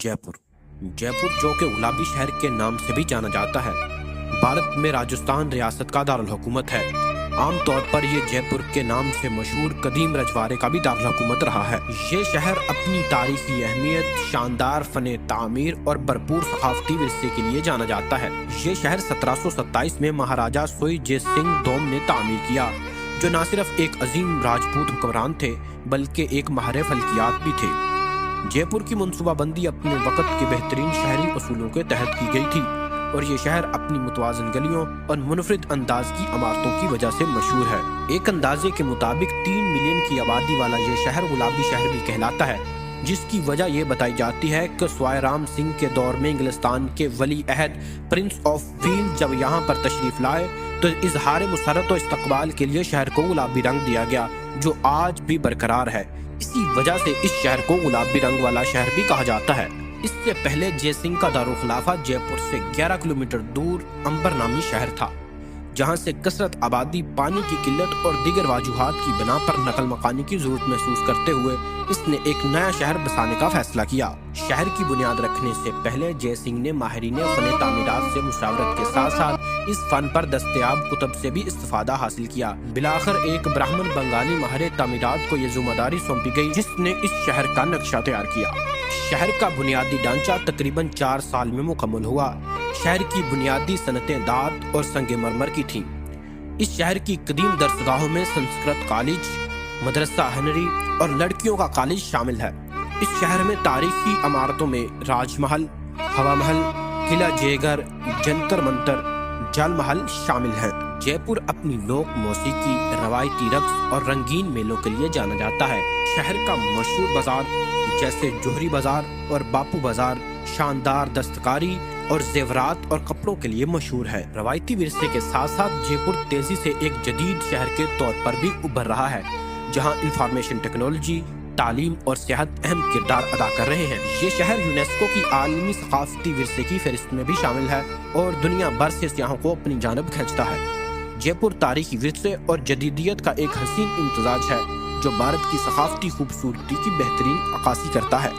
जय पुर जो कि गुलाबी शहर के नाम से भी जाना जाता है, भारत में राजस्थान रियासत का दारुल हुकूमत है। आम तौर पर ये जयपुर के नाम से मशहूर कदीम रजवाड़े का भी दारुल हुकूमत रहा है। ये शहर अपनी तारीखी अहमियत, शानदार फने तामीर और भरपूर सकाफती विरसे के लिए जाना जाता है। ये शहर 1727 में महाराजा सोई जय सिंह दोम ने तामीर किया, जो न सिर्फ एक अजीम राजपूत हुक्मरान थे बल्कि एक माहिर फल्कियात भी थे। जयपुर की मनसूबाबंदी अपने वक्त के बेहतरीन शहरी असूलों के तहत की गई थी और ये शहर अपनी मुतवाज़िन गलियों और मुनफरिद अंदाज की इमारतों की वजह से मशहूर है। एक अंदाजे के मुताबिक 3 मिलियन की आबादी वाला ये शहर गुलाबी शहर भी कहलाता है, जिसकी वजह ये बताई जाती है कि स्वाय राम सिंह के दौर में इंग्लिस्तान के वली अहद प्रिंस ऑफ वेल्स जब यहाँ पर तशरीफ लाए तो इजहार मुसरत और इस्तकबाल के लिए शहर को गुलाबी रंग दिया गया, जो आज भी बरकरार है। इसी वजह से इस शहर को गुलाबी रंग वाला शहर भी कहा जाता है। इससे पहले जय सिंह का दारुल खिलाफा जयपुर से 11 किलोमीटर दूर अंबर नामी शहर था, जहां से कसरत आबादी, पानी की किल्लत और दीगर वजूहात की बिना पर नकल मकानी की जरूरत महसूस करते हुए इसने एक नया शहर बसाने का फैसला किया। शहर की बुनियाद रखने से पहले जय सिंह ने माहिरीन फन तामीरात से मुशावरत के साथ साथ इस फन पर दस्तयाब कुतब से भी इस्तिफादा हासिल किया। बिलाखिर एक ब्राह्मण बंगाली माहिर तामीरात को यह जिम्मेदारी सौंपी गई, जिसने इस शहर का नक्शा तैयार किया। शहर का बुनियादी ढांचा तकरीबन 4 साल में मुकम्मल हुआ। शहर की बुनियादी सनतें दात और संगे मरमर की थीं। इस शहर की कदीम दरसगाहों में संस्कृत कॉलेज, मदरसा हनरी और लड़कियों का कॉलेज शामिल है। इस शहर में तारीखी इमारतों में राजमहल, हवा महल, किला जयगढ़, जंतर मंतर, जल महल शामिल है। जयपुर अपनी लोक मौसीकी, रवायती रक्स और रंगीन मेलों के लिए जाना जाता है। शहर का मशहूर बाजार जैसे जोहरी बाजार और बापू बाजार शानदार दस्तकारी और जेवरात और कपड़ों के लिए मशहूर है। रवायती विरसे के साथ साथ जयपुर तेजी से एक जदीद शहर के तौर पर भी उभर रहा है, जहां इंफॉर्मेशन टेक्नोलॉजी, तालीम और सेहत अहम किरदार अदा कर रहे हैं। ये शहर यूनेस्को की आलमी सकाफती विरसे की फहरिस्त में भी शामिल है और दुनिया भर से सियाहों को अपनी जानब खींचता है। जयपुर तारीखी विरसे और जदीदियत का एक हसीन इम्तजाज है, जो भारत की सकाफती खूबसूरती की बेहतरीन अक्कासी करता है।